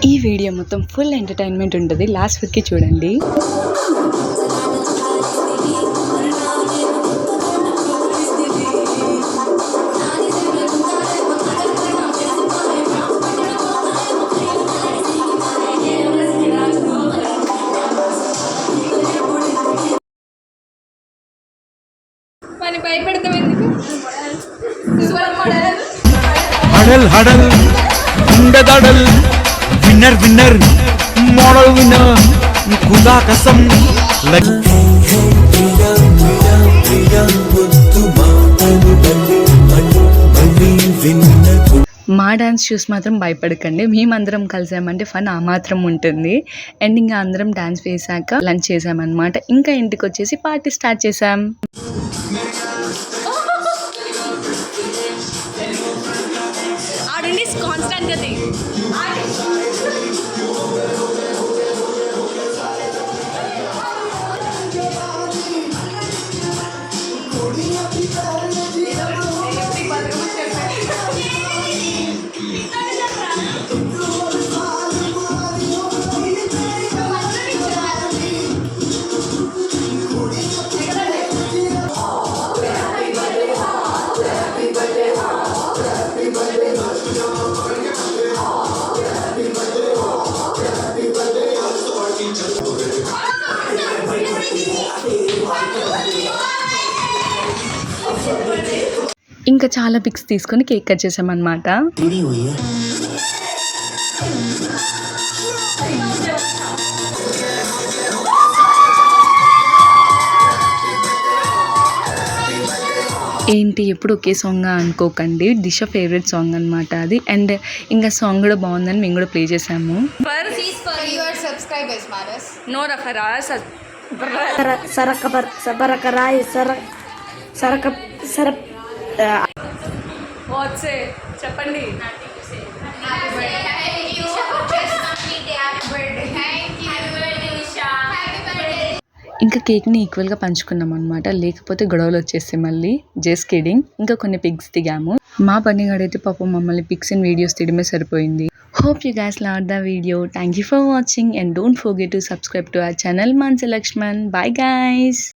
ఈ వీడియో మొత్తం full entertainment ఉంటుంది, లాస్ట్ వరకు చూడండి. హడల్ హడల్ ఉండదడల్ విన్నర్ విన్నర్ మోడల్ విన్నర్ ఖుదా కసం మా డాన్స్ చూసి మాత్రం భయపడకండి, మేమందరం కలిసామంటే ఫన్ ఆ మాత్రం ఉంటుంది. అండ్ ఇంకా అందరం డాన్స్ వేసాక లంచ్ చేసామన్నమాట. ఇంకా ఇంటికి వచ్చేసి పార్టీ స్టార్ట్ చేసాం. ఇంకా చాలా పిక్స్ తీసుకొని కేక్ కట్ చేసామన్నమాట. ఏంటి ఎప్పుడు ఒకే సాంగ్ అనుకోకండి, దిశ ఫేవరెట్ సాంగ్ అనమాట అది. అండ్ ఇంకా సాంగ్ కూడా బాగుందని మేము కూడా ప్లే చేసాము. చెప్పండి. ఇంకా కేక్ని ఈక్వల్గా పంచుకున్నాం అనమాట, లేకపోతే గొడవలు వచ్చేస్తాయి మళ్ళీ. Just kidding. ఇంకా కొన్ని పిక్స్ దిగాము. మా పనిగాడైతే పాపం మమ్మల్ని పిక్స్ అండ్ వీడియోస్ తీయడమే సరిపోయింది. Hope you guys loved the video. Thank you for watching and don't forget to subscribe to our channel Mansa Lakshman. Bye guys.